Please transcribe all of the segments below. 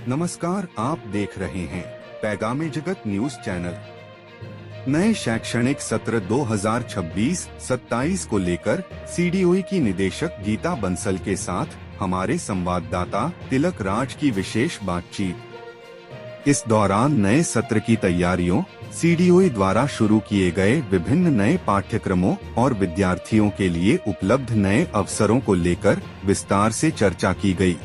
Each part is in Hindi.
नमस्कार, आप देख रहे हैं पैगामे जगत न्यूज चैनल। नए शैक्षणिक सत्र 2026-27 को लेकर सीडीओई की निदेशक गीता बंसल के साथ हमारे संवाददाता तिलक राज की विशेष बातचीत। इस दौरान नए सत्र की तैयारियों, सीडीओई द्वारा शुरू किए गए विभिन्न नए पाठ्यक्रमों और विद्यार्थियों के लिए उपलब्ध नए अवसरों को लेकर विस्तार से चर्चा की गई।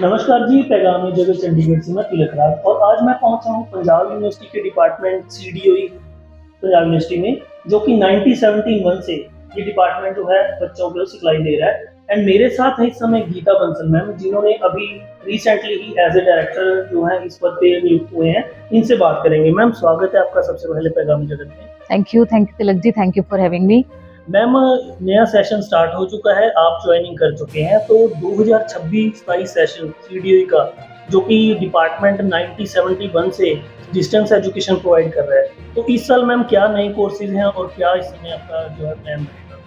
नमस्कार जी, पैगाम जगत चंडीगढ़ से मैं तिलक राज और आज मैं पहुंचा हूं पंजाब यूनिवर्सिटी के डिपार्टमेंट सीडीओई पंजाब यूनिवर्सिटी में, जो कि 1971 से ये डिपार्टमेंट जो है बच्चों को सिखलाई दे रहा है। एंड मेरे साथ है इस समय गीता बंसल मैम, जिन्होंने अभी रिसेंटली ही एज ए डायरेक्टर जो है इस पद पे नियुक्त हुए हैं। इनसे बात करेंगे। मैम, स्वागत है आपका सबसे पहले पैगाम जगत में। Thank you Tilak ji, thank you for having me. Ma'am, नया सेशन स्टार्ट हो चुका है, आप ज्वाइनिंग कर चुके हैं, तो 2026-27 सेशन सीडीओई का, जो कि डिपार्टमेंट 1971 से डिस्टेंस एजुकेशन प्रोवाइड कर रहा है, तो इस साल मैम क्या नए कोर्सेज हैं और क्या इस समय आपका जो है प्लान रहेगा?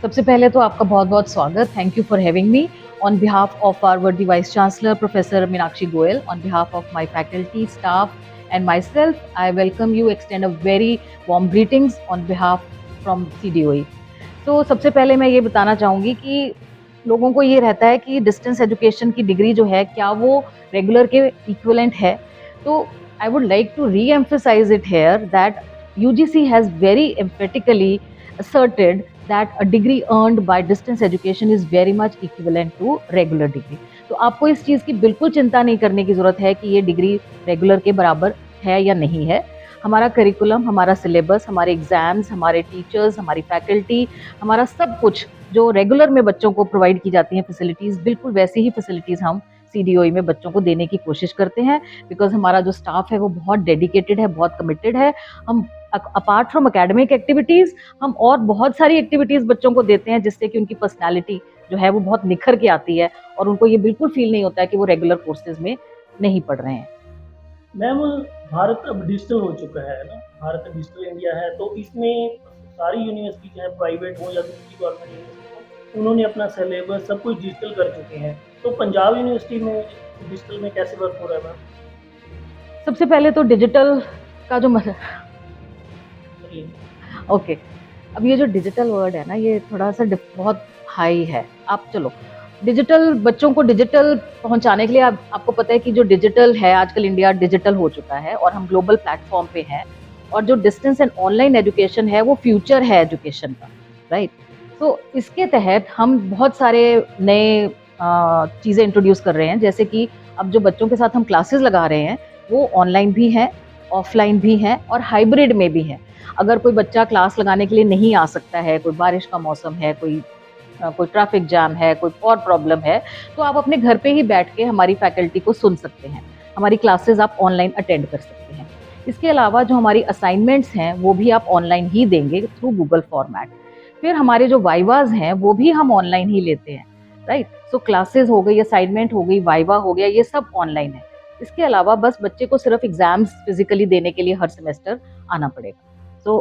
सबसे पहले तो आपका बहुत बहुत स्वागत, thank you for having me. On behalf of our varsity vice chancellor professor Meenakshi Goyal, on behalf of my faculty, staff and myself, I welcome you, extend a very warm greetings on behalf from CDOE। तो सबसे पहले मैं ये बताना चाहूँगी कि लोगों को ये रहता है कि डिस्टेंस एजुकेशन की डिग्री जो है क्या वो रेगुलर के इक्विवेलेंट है। तो I would like to re emphasise it here that UGC has very emphatically asserted that a degree earned by distance education is very much equivalent to regular degree। तो आपको इस चीज़ की बिल्कुल चिंता नहीं करने की ज़रूरत है कि ये डिग्री रेगुलर के बराबर है या नहीं है। हमारा करिकुलम, हमारा सिलेबस, हमारे एग्ज़ाम्स, हमारे टीचर्स, हमारी फैकल्टी, हमारा सब कुछ जो रेगुलर में बच्चों को प्रोवाइड की जाती हैं फैसिलिटीज़, बिल्कुल वैसी ही फैसिलिटीज़ हम CDOE में बच्चों को देने की कोशिश करते हैं। बिकॉज हमारा जो स्टाफ है वो बहुत डेडिकेटेड है, बहुत कमिटेड है। हम अपार्ट फ्रॉम एकेडमिक एक्टिविटीज़ हम और बहुत सारी एक्टिविटीज़ बच्चों को देते हैं, जिससे कि उनकी पर्सनैलिटी जो है वो बहुत निखर के आती है और उनको ये बिल्कुल फील नहीं होता है कि वो रेगुलर कोर्सेज में नहीं पढ़ रहे हैं। मैम, भारत अब डिजिटल हो चुका है ना, भारत डिजिटल इंडिया है, तो इसमें सारी यूनिवर्सिटी चाहे प्राइवेट हो या दूसरी गवर्नमेंट यूनिवर्सिटी हो, उन्होंने अपना सिलेबस सब कुछ डिजिटल कर चुके हैं। तो पंजाब यूनिवर्सिटी में डिजिटल में कैसे वर्क हो रहा है मैम? सबसे पहले तो डिजिटल का जो ओके, अब ये जो डिजिटल वर्ड है ना, ये थोड़ा सा बहुत हाई है। आप चलो डिजिटल, बच्चों को डिजिटल पहुंचाने के लिए आपको पता है कि जो डिजिटल है आजकल, इंडिया डिजिटल हो चुका है और हम ग्लोबल प्लेटफॉर्म पे हैं, और जो डिस्टेंस एंड ऑनलाइन एजुकेशन है वो फ्यूचर है एजुकेशन का, राइट। तो इसके तहत हम बहुत सारे नए चीज़ें इंट्रोड्यूस कर रहे हैं, जैसे कि अब जो बच्चों के साथ हम क्लासेस लगा रहे हैं वो ऑनलाइन भी हैं, ऑफलाइन भी हैं और हाइब्रिड में भी हैं। अगर कोई बच्चा क्लास लगाने के लिए नहीं आ सकता है, कोई बारिश का मौसम है, कोई ट्रैफिक जाम है, कोई और प्रॉब्लम है, तो आप अपने घर पे ही बैठ के हमारी फैकल्टी को सुन सकते हैं, हमारी क्लासेस आप ऑनलाइन अटेंड कर सकते हैं। इसके अलावा जो हमारी असाइनमेंट्स हैं वो भी आप ऑनलाइन ही देंगे थ्रू गूगल फॉर्मेट। फिर हमारे जो वाइवाज हैं वो भी हम ऑनलाइन ही लेते हैं, राइट। सो क्लासेस हो गई, असाइनमेंट हो गई, वाइवा हो गया, ये सब ऑनलाइन है। इसके अलावा बस बच्चे को सिर्फ एग्जाम्स फिजिकली देने के लिए हर सेमेस्टर आना पड़ेगा। So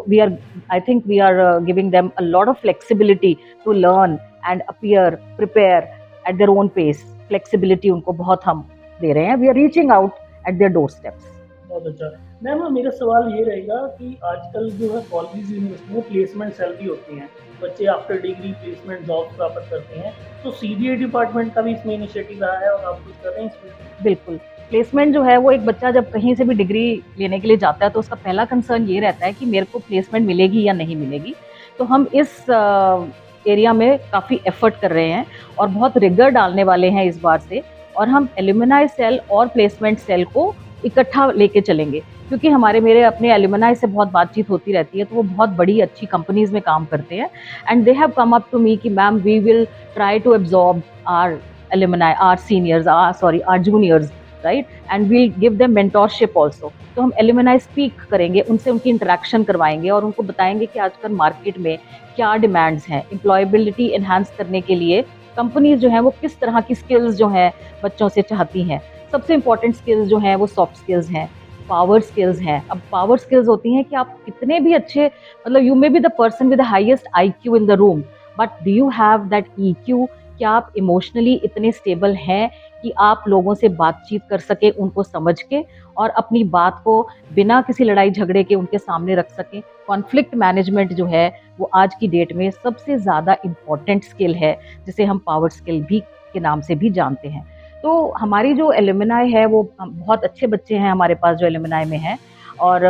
I think we are giving them a lot of flexibility to learn and appear, prepare at their own pace। Flexibility उनको बहुत हम दे रहे हैं। We are reaching out at their doorsteps। बहुत अच्छा मैम, मेरा सवाल ये रहेगा कि आजकल जो है कॉलेज यूनिवर्सिटी में प्लेसमेंट सेल भी होती हैं, बच्चे आफ्टर डिग्री प्लेसमेंट जॉब प्राप्त करते हैं, तो सीडीए डिपार्टमेंट का भी इसमें इनिशिएटिव रहा है और आप कुछ कर रहे हैं इसमें? बिल्कुल, प्लेसमेंट जो है वो एक बच्चा जब कहीं से भी डिग्री लेने के लिए जाता है तो उसका पहला कंसर्न ये रहता है कि मेरे को प्लेसमेंट मिलेगी या नहीं मिलेगी। तो हम इस एरिया में काफ़ी एफर्ट कर रहे हैं और बहुत रिगर डालने वाले हैं इस बार से, और हम एल्यूमिनाई सेल और प्लेसमेंट सेल को इकट्ठा लेके चलेंगे, क्योंकि मेरे अपने एल्यूमिनाई से बहुत बातचीत होती रहती है, तो वो बहुत बड़ी अच्छी कंपनीज में काम करते हैं। And they have come up to me कि ma'am we will try to absorb our alumni, our seniors, our juniors, right, and we'll give them mentorship also. तो हम एल्यूमिनाई स्पीक करेंगे, उनसे उनकी इंटरेक्शन करवाएंगे और उनको बताएंगे कि आजकल मार्केट में क्या डिमांड्स हैं, एम्प्लॉयबिलिटी एनहांस करने के लिए कंपनीज जो हैं वो किस तरह की स्किल्स जो हैं बच्चों से चाहती हैं। सबसे इंपॉर्टेंट स्किल्स जो हैं वो सॉफ्ट स्किल्स हैं, पावर स्किल्स हैं। अब पावर स्किल्स होती हैं कि आप कितने भी अच्छे, मतलब you may be the person with the highest IQ in the room, but do you have that EQ? क्या आप इमोशनली इतने स्टेबल हैं कि आप लोगों से बातचीत कर सके, उनको समझ के, और अपनी बात को बिना किसी लड़ाई झगड़े के उनके सामने रख सकें। कॉन्फ्लिक्ट मैनेजमेंट जो है वो आज की डेट में सबसे ज़्यादा इम्पॉर्टेंट स्किल है, जिसे हम पावर स्किल भी के नाम से भी जानते हैं। तो हमारी जो एलुमनाई है वो बहुत अच्छे बच्चे हैं हमारे पास जो एलुमनाई में हैं, और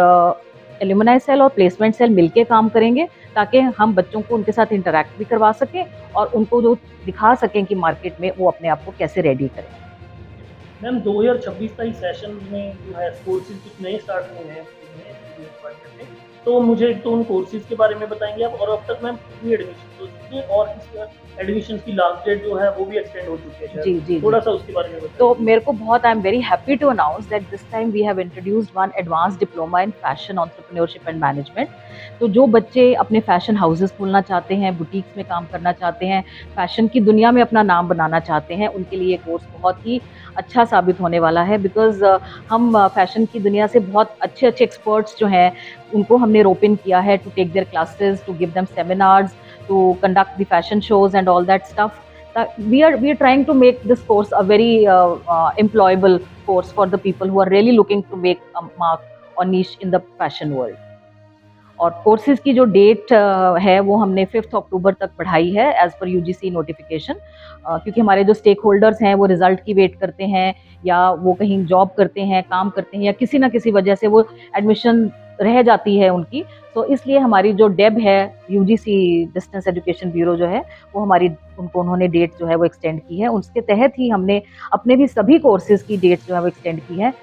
एलुमनाई सेल और प्लेसमेंट सेल मिलके काम करेंगे ताकि हम बच्चों को उनके साथ इंटरैक्ट भी करवा सकें और उनको जो दिखा सकें कि मार्केट में वो अपने आप को कैसे रेडी करें। मैम 2026 का ही सेशन में जो है कोर्सेज कुछ नए स्टार्ट हुए हैं डिपार्टमेंट में, तो मुझे तो उन कोर्सेज के बारे में बताएंगे आप, और अब तक मैम कितनी एडमिशन हो चुकी है और इस एडमिशन की लास्ट डेट जो है वो भी एक्सटेंड हो चुकी है जी जी थोड़ा सा उसके बारे में तो बताइए। मेरे को बहुत I am very happy to announce that this time we have introduced one advance diploma in fashion entrepreneurship and management. तो जो बच्चे अपने फैशन हाउसेस खोलना चाहते हैं, बुटीक्स में काम करना चाहते हैं, फैशन की दुनिया में अपना नाम बनाना चाहते हैं, उनके लिए ये कोर्स बहुत ही अच्छा साबित होने वाला है। बिकॉज हम फैशन की दुनिया से बहुत अच्छे अच्छे एक्सपर्ट्स जो हैं उनको हमने रोप इन किया है to take their classes, to give them seminars, to conduct the fashion shows and all that stuff. We are trying to make this course a very employable course for the people who are really looking to make a mark or niche in the fashion world. और कोर्सेज की जो डेट है वो हमने 5 अक्टूबर तक बढ़ाई है एज पर यूजीसी नोटिफिकेशन, क्योंकि हमारे जो स्टेक होल्डर्स हैं वो रिजल्ट की वेट करते हैं, या वो कहीं जॉब करते हैं, काम करते हैं, या किसी ना किसी वजह से वो एडमिशन रह जाती है उनकी। तो इसलिए हमारी जो डेब है, यूजीसी डिस्टेंस एजुकेशन ब्यूरो जो है, वो हमारी उनको उन्होंने डेट जो है वो एक्सटेंड की है। उसके तहत ही हमने अपने भी सभी कोर्सेज की डेट जो है वो एक्सटेंड की है,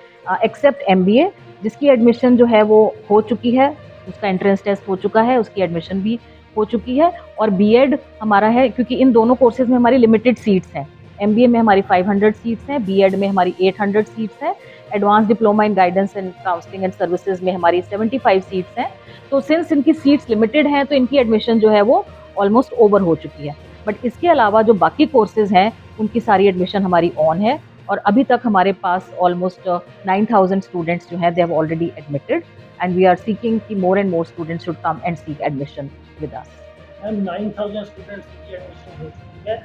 एक्सेप्ट एमबीए जिसकी एडमिशन जो है वो हो चुकी है, उसका एंट्रेंस टेस्ट हो चुका है, उसकी एडमिशन भी हो चुकी है। और बीएड हमारा है, क्योंकि इन दोनों कोर्सेज में हमारी लिमिटेड सीट्स हैं। एमबीए में हमारी 500 सीट्स हैं, बीएड में हमारी 800 सीट्स हैं, advance diploma in guidance and counselling and services में हमारी 75 सीट्स हैं। तो सिंस इनकी सीट्स लिमिटेड हैं तो इनकी एडमिशन जो है वो ऑलमोस्ट ओवर हो चुकी है। बट इसके अलावा जो बाकी कोर्सेज हैं उनकी सारी एडमिशन हमारी ऑन है, और अभी तक हमारे पास ऑलमोस्ट 9000 स्टूडेंट्स जो हैं they have already admitted, and we are seeking कि more and more students should come and seek admission with us. Ma'am 9000 students की एडमिशन हो चुकी है।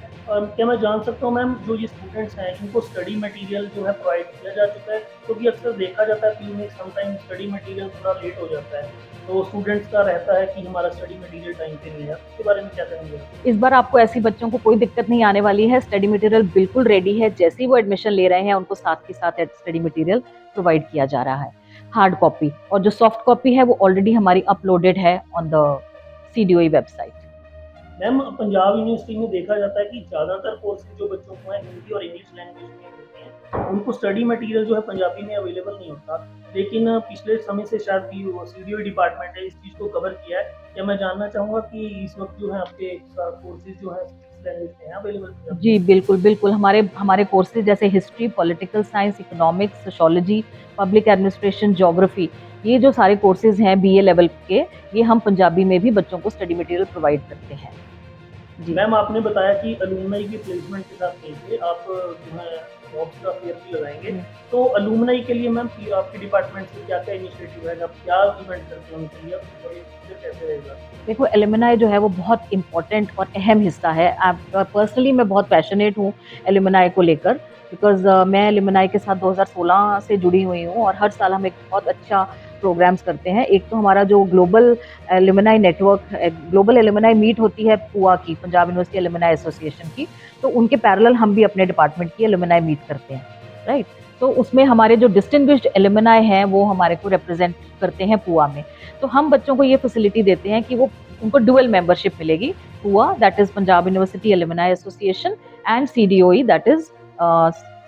क्या मैं जान सकता हूँ मैम जो ये स्टूडेंट्स हैं इनको स्टडी मटेरियल जो है प्रोवाइड किया जा चुका है, क्योंकि अक्सर देखा जाता है पीयू में समटाइम स्टडी मटेरियल थोड़ा लेट हो जाता है, तो स्टूडेंट्स का रहता है कि हमारा स्टडी मटेरियल टाइम पे नहीं है, उसके बारे में क्या कहेंगे? इस बार आपको ऐसी बच्चों को कोई दिक्कत नहीं आने वाली है, स्टडी मटेरियल बिल्कुल रेडी है। जैसे ही वो एडमिशन ले रहे हैं उनको साथ के साथ स्टडी मटेरियल प्रोवाइड किया जा रहा है, हार्ड कॉपी, और जो सॉफ्ट कॉपी है वो ऑलरेडी हमारी अपलोडेड है on the CDOE website. Ma'am Punjab university में देखा जाता है कि ज़्यादातर कोर्सेज जो बच्चों को हैं हिंदी और इंग्लिश लैंग्वेज में होते हैं, उनको स्टडी मटेरियल जो है पंजाबी में अवेलेबल नहीं होता, लेकिन पिछले समय से शायद CDOE डिपार्टमेंट है इस चीज़ को कवर किया है। क्या मैं जानना चाहूँगा कि इस वक्त जो है आपके कोर्सेज जो है लैंग्वेज में है अवेलेबल? जी बिल्कुल बिल्कुल, हमारे कोर्सेज जैसे history, political science, economics, sociology, public administration, geography, ये जो सारे कोर्सेज हैं बीए लेवल के, ये हम पंजाबी में भी बच्चों को स्टडी मटेरियल प्रोवाइड करते हैं। जी मैम, आपने बताया कि अलुमनाई की प्लेसमेंट के साथ मिलके आप जो है जॉब्स का फेयर भी लगाएंगे, तो अलुमनाई के लिए मैम आपके डिपार्टमेंट से क्या क्या इनिशिएटिव है, आप क्या इवेंट करते हैं उनके लिए, और ये कैसे रहेगा? देखो, एलुमनाई जो है वो बहुत इम्पोर्टेंट और अहम हिस्सा है। पर्सनली मैं बहुत पैशनेट हूँ एलुमनाई को लेकर, बिकॉज मैं एलुमनाई के साथ 2016 से जुड़ी हुई हूँ, और हर साल हम एक बहुत अच्छा प्रोग्राम्स करते हैं। एक तो हमारा जो global alumni network, global alumni meet होती है पुआ की, पंजाब यूनिवर्सिटी एलुमनाई एसोसिएशन की, तो उनके पैरेलल हम भी अपने डिपार्टमेंट की एलुमनाई मीट करते हैं, राइट। तो उसमें हमारे जो डिस्टिंग्विश्ड एलुमनाई हैं वो हमारे को रिप्रेजेंट करते हैं पुआ में। तो हम बच्चों को ये फैसिलिटी देते हैं कि वो उनको डुअल मेंबरशिप मिलेगी, पुआ that is Punjab university alumni association, and CDOE that is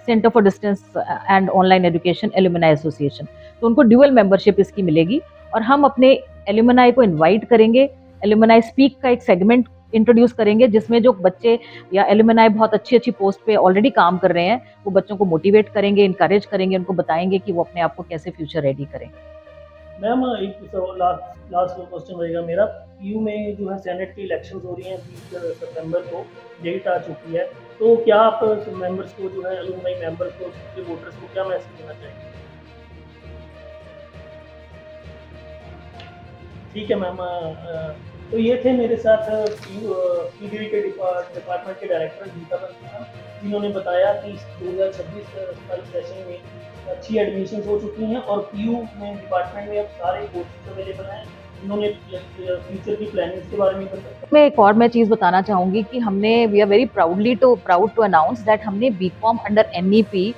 centre for distance and online education alumni association. तो उनको ड्यूअल मेंबरशिप इसकी मिलेगी, और हम अपने एलुमनाई को इनवाइट करेंगे, एलुमनाई स्पीक का एक सेगमेंट इंट्रोड्यूस करेंगे जिसमें जो बच्चे या एलुमनाई बहुत अच्छी अच्छी पोस्ट पे ऑलरेडी काम कर रहे हैं वो बच्चों को मोटिवेट करेंगे, इनकरेज करेंगे, उनको बताएंगे कि वो अपने आप को कैसे फ्यूचर रेडी करें। मैम एक लास्ट क्वेश्चन रहेगा मेरा, पीयू में जो है सेनेट की इलेक्शन हो रही हैं 30 सितंबर को, डेट आ चुकी है, तो क्या आप मेंबर्स को जो है अलुमनाई मेंबर्स को, वोटर्स को क्या मैसेज देना चाहेंगे? ठीक है मैम, तो ये थे मेरे साथ सीडीओई के डिपार्टमेंट के डायरेक्टर गीता बंसल, जिन्होंने बताया कि 2026-27 सेशन में अच्छी एडमिशन हो चुकी हैं और पीयू में डिपार्टमेंट में अब सारे कोर्सेज अवेलेबल हैं। उन्होंने फ्यूचर की प्लानिंग्स के बारे में बताया। मैं एक और चीज बताना चाहूंगी कि हमने we are very proud to announce that हमने बीकॉम अंडर एनईपी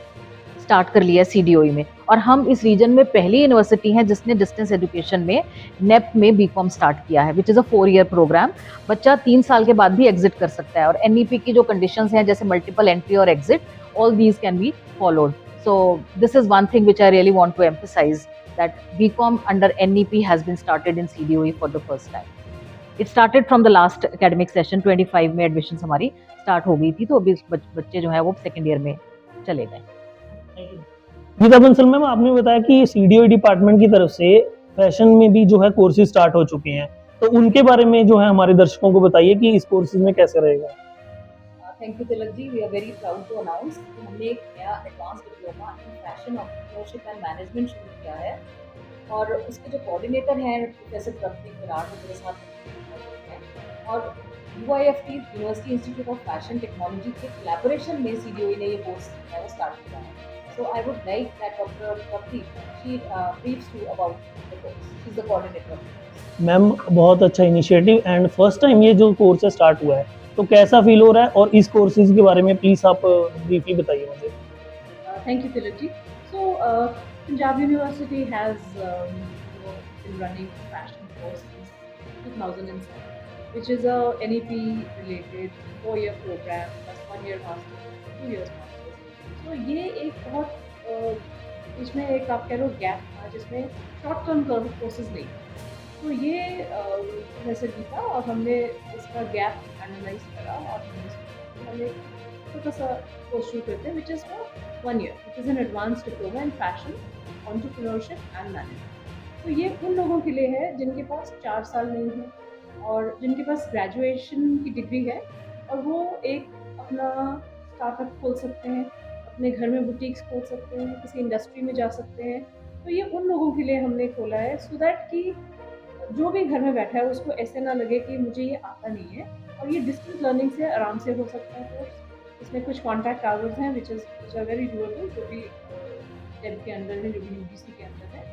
स्टार्ट कर लिया सीडीओई में, और हम इस रीजन में पहली यूनिवर्सिटी हैं जिसने डिस्टेंस एजुकेशन में नेप में बीकॉम स्टार्ट किया है, which is a 4 year programme. बच्चा 3 साल के बाद भी एग्जिट कर सकता है, और एनईपी की जो कंडीशंस हैं जैसे मल्टीपल एंट्री और exit, all these can be followed. So this is one thing which I really want to emphasise, that BCom under NEP has been started in CDOE for the first time. It started from the last academic session 25 में एडमिशन हमारी स्टार्ट हो गई थी, तो अभी बच्चे जो है वो सेकेंड ईयर में चले गए। गीता बंसल मैम, आपने बताया कि सीडीओई डिपार्टमेंट की तरफ से फैशन में भी जो है कोर्सेज स्टार्ट हो चुके हैं, तो उनके बारे में जो है हमारे दर्शकों को बताइए कि इस कोर्सेज में कैसे रहेगा। Thank you Tilak ji, we are very proud to announce कि हमने एक नया advance diploma in fashion entrepreneurship and management शुरू किया है, और उसके जो कोऑर्डिनेटर हैं प्रोफेसर प्रतीक विराट मेरे साथ हैं, और UIFT university institute of fashion technology के कोलैबोरेशन में सीडीओई ने ये कोर्स है वो स्टार्ट किया है। So I would like that Dr. Pratik, she briefs you about the course. She is the coordinator. Ma'am, बहुत अच्छा इनिशिएटिव, एंड फर्स्ट टाइम ये जो कोर्स स्टार्ट हुआ है, तो कैसा फील हो रहा है, और इस कोर्सेज के बारे में प्लीज आप ब्रीफली बताइए मुझे। Thank you, Tilak ji. So, Punjab University has been running fashion course since 2007, which is a NEP related 4-year program plus 1 year master's, 2 years master's. तो ये एक बहुत इसमें एक आप कह लो गैप था जिसमें शॉर्ट टर्म कोर्सेज नहीं, तो ये प्रोफेसर गीता और हमने इसका गैप एनालाइज करा, और हमने छोटा सा कोर्स शुरू करते हैं which is for 1 year, which is an advance diploma in fashion entrepreneurship and management. तो ये उन लोगों के लिए है जिनके पास 4 साल नहीं है और जिनके पास ग्रेजुएशन की डिग्री है, और वो एक अपना स्टार्टअप खोल सकते हैं, अपने घर में बुटीक्स खोल सकते हैं, किसी इंडस्ट्री में जा सकते हैं। तो ये उन लोगों के लिए हमने खोला है, सो दैट कि जो भी घर में बैठा है उसको ऐसे ना लगे कि मुझे ये आता नहीं है, और ये डिस्टेंस लर्निंग से आराम से हो सकता है कोर्स। इसमें कुछ कॉन्टैक्ट आवर्स हैं विच आर वेरी डूएबल, जो भी डेब के अंदर है, जो भी UGC के अंदर है,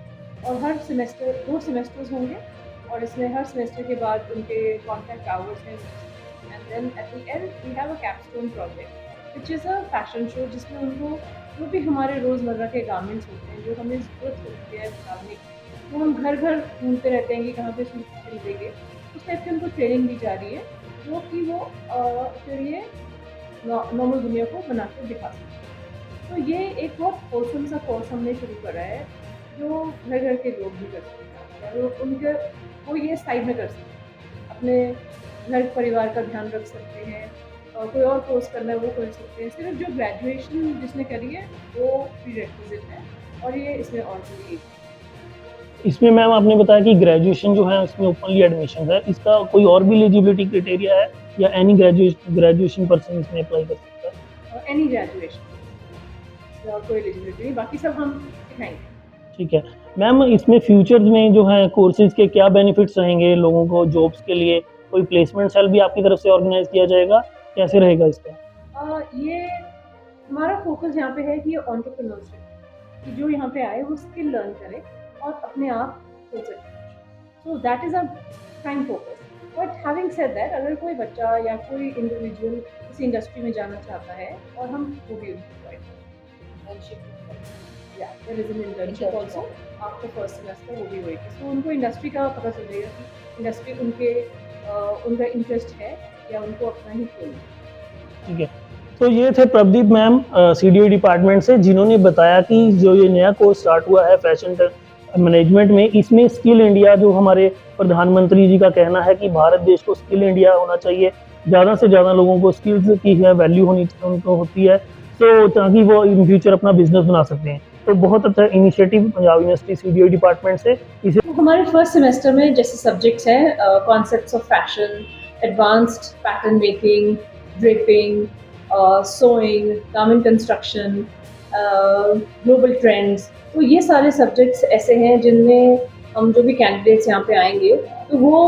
और हर सेमेस्टर 2 सेमेस्टर्स होंगे, और इसमें हर सेमेस्टर के बाद उनके कॉन्टैक्ट आवर्स हैं, and then at the end we have a capstone project which is a fashion show, जिसमें उनको जो भी हमारे रोज़मर्रा के गारमेंट्स होते हैं जो हमें ज़रूरत होती है डालने की, वो हम घर घर ढूंढते रहते हैं कि कहाँ पे सूट मिल देंगे, उस टाइप की उनको ट्रेनिंग दी जा रही है, जो कि वो फिर ये नॉर्मल दुनिया को बना कर दिखा सकते हैं। तो ये एक बहुत होलसम सा कोर्स हमने शुरू करा है, जो घर घर के लोग भी कर सकते हैं, और उनके वो ये साइड में कर सकते हैं, अपने घर परिवार का ध्यान रख सकते हैं, कोई और कोर्स करना है वो कर सकते हैं। सिर्फ जो ग्रेजुएशन जिसने करी है वो प्रीरेक्विजिट है, और ये इसमें ऑलरेडी इसमें मैम आपने बताया कि ग्रेजुएशन जो है इसमें ओपनली एडमिशन है, इसका कोई और भी एलिजिबिलिटी क्राइटेरिया है, या एनी ग्रेजुएशन पर्सन इसमें अप्लाई कर सकता है? एनी ग्रेजुएशन, और कोई एलिजिबिलिटी नहीं, बाकी सब हम सिखाएंगे। ठीक है मैम, इसमें फ्यूचर में जो है कोर्सेज के क्या बेनिफिट्स रहेंगे लोगों को जॉब्स के लिए? कोई प्लेसमेंट सेल भी आपकी तरफ से ऑर्गेनाइज किया जाएगा, कैसे रहेगा इसका? ये हमारा फोकस यहाँ पे है कि एंटरप्रेन्योरशिप, कि जो यहाँ पे आए वो स्किल लर्न करे और अपने आप खोल सके, so that is a prime focus. But having said that, अगर कोई बच्चा या कोई इंडिविजुअल किसी इंडस्ट्री में जाना चाहता है, और हम वो भी उनको प्रोवाइड करें, या there is an internship also after first semester, वो भी होएगी, सो उनको इंडस्ट्री का पता चल जाएगा कि इंडस्ट्री उनका इंटरेस्ट है या उनको अपना ही खोलना। ठीक है, तो ये थे प्रदीप मैम सीडीओई डिपार्टमेंट से, जिन्होंने बताया कि जो ये नया कोर्स स्टार्ट हुआ है फैशन मैनेजमेंट में, इसमें स्किल इंडिया, जो हमारे प्रधानमंत्री जी का कहना है कि भारत देश को स्किल इंडिया होना चाहिए, ज़्यादा से ज़्यादा लोगों को स्किल्स की है वैल्यू उनको होती है, तो ताकि वो इन फ्यूचर अपना बिजनेस बना सकते हैं। तो बहुत अच्छा initiative Punjab university CDOE department से। इसे हमारे फर्स्ट सेमेस्टर में जैसे सब्जेक्ट्स हैं concepts of fashion, advanced pattern making, draping, sewing, garment construction, global trends, तो ये सारे सब्जेक्ट्स ऐसे हैं जिनमें हम जो भी कैंडिडेट्स यहाँ पे आएंगे तो वो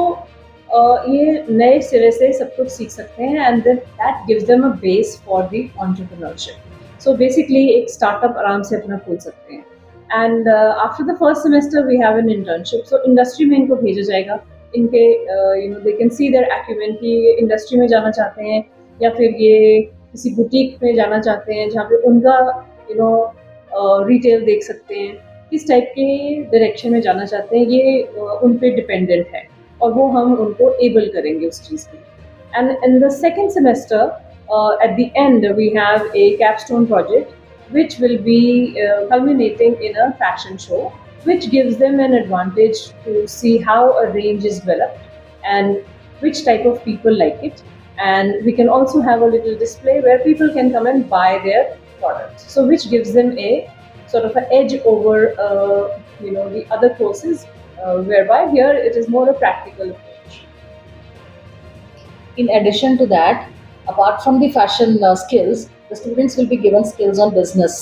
ये नए सिरे से सब कुछ सीख सकते हैं and then that gives them a base for the entrepreneurship. So basically एक स्टार्टअप आराम से अपना खोल सकते हैं। And after the first semester we have an internship, so industry में इनको भेजा जाएगा। इनके you know they can see their acumen कि ये इंडस्ट्री में जाना चाहते हैं या फिर ये किसी बुटीक में जाना चाहते हैं जहाँ पे उनका यू नो रिटेल देख सकते हैं, किस टाइप के डायरेक्शन में जाना चाहते हैं, ये उन पे डिपेंडेंट है और वो हम उनको एबल करेंगे उस चीज़ के लिए। And in the second semester at the end we have a capstone project which will be culminating in a fashion show, which gives them an advantage to see how a range is developed and which type of people like it. And we can also have a little display where people can come and buy their products, so which gives them a sort of an edge over the other courses, whereby here it is more a practical approach. In addition to that, apart from the fashion skills, the students will be given skills on business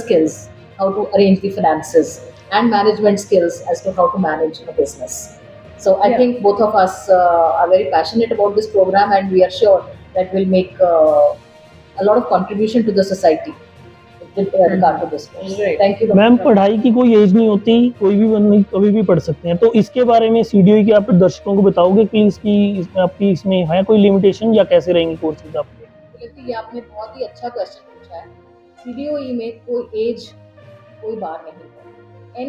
skills, how to arrange the finances, and management skills as to how to manage a business. So I Yeah. think both of us are very passionate about this program, and we are sure that will make a lot of contribution to the society with regard to this course. Right. Thank you, Dr. Ma'am, Ravi. पढ़ाई की कोई एज नहीं होती, कोई भी बंदी कभी भी पढ़ सकते हैं, तो इसके बारे में सीडीओई के आप दर्शकों को बताओगे कि इसमें है कोई लिमिटेशन या कैसे रहेंगी कोर्सेज आपके? लेकिन ये आपने बहुत ही अच्छा क्वेश्चन पूछा है। सीडीओई में कोई एज, कोई बार नहीं है।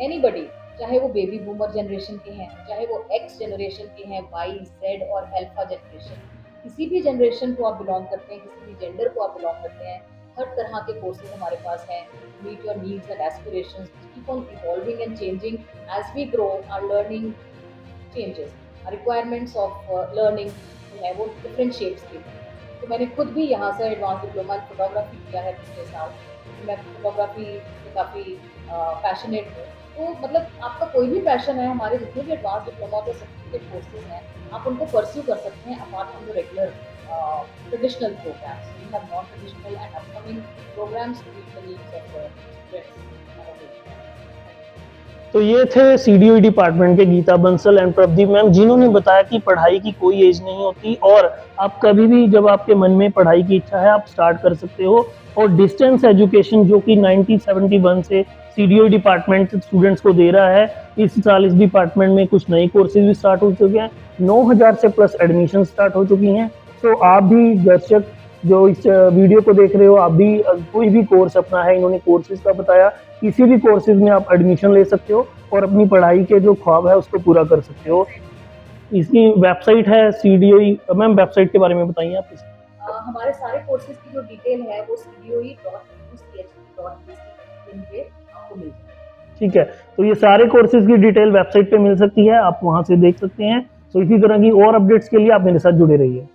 एनीबडी, चाहे वो बेबी बूमर जनरेशन के हैं, चाहे वो एक्स जनरेशन के हैं, वाई, जेड और अल्फा जनरेशन, किसी भी जनरेशन को आप बिलोंग करते हैं, किसी भी जेंडर को आप बिलोंग करते हैं, हर तरह के कोर्सेज हमारे पास हैं। Meet your needs and aspirations, keep on evolving and changing as we grow, our learning changes, requirements of learning जो है वो डिफरेंट शेप्स की हैं। तो मैंने खुद भी यहाँ से एडवांस डिप्लोमा इन फोटोग्राफी किया है पिछले साल। मैं फोटोग्राफी से काफ़ी पैशनेट हूँ। तो मतलब आपका कोई भी पैशन है, हमारे जितने भी एडवांस डिप्लोमा के सर्टिफिकेट कोर्सेज हैं, आप उनको परस्यू कर सकते हैं apart from the regular traditional programmes. We have non traditional and upcoming programmes to meet the needs of students. तो ये थे सीडीओई डिपार्टमेंट के गीता बंसल एंड प्रदीप मैम, जिन्होंने बताया कि पढ़ाई की कोई एज नहीं होती और आप कभी भी जब आपके मन में पढ़ाई की इच्छा है आप स्टार्ट कर सकते हो। और डिस्टेंस एजुकेशन जो कि 1971 से सीडीओई डिपार्टमेंट स्टूडेंट्स को दे रहा है, इस साल इस डिपार्टमेंट में कुछ नए कोर्सेज भी स्टार्ट हो चुके हैं। 9000 से प्लस एडमिशन स्टार्ट हो चुकी हैं। तो आप भी दर्शक जो इस वीडियो को देख रहे हो, आप भी कोई भी कोर्स अपना है, इन्होंने कोर्सेज का बताया, किसी भी कोर्सेज में आप एडमिशन ले सकते हो और अपनी पढ़ाई के जो ख्वाब है उसको पूरा कर सकते हो। इसकी वेबसाइट है सीडीओई। मैम, वेबसाइट के बारे में बताइए आप। हमारे सारे कोर्सेज की जो डिटेल है वो cdoe.uch.ac पे आपको मिल जाएगी। ठीक है, तो ये सारे कोर्सेज की डिटेल वेबसाइट पे मिल सकती है, आप वहां से देख सकते हैं। तो इसी तरह की और अपडेट्स के लिए आप मेरे साथ जुड़े रहिए।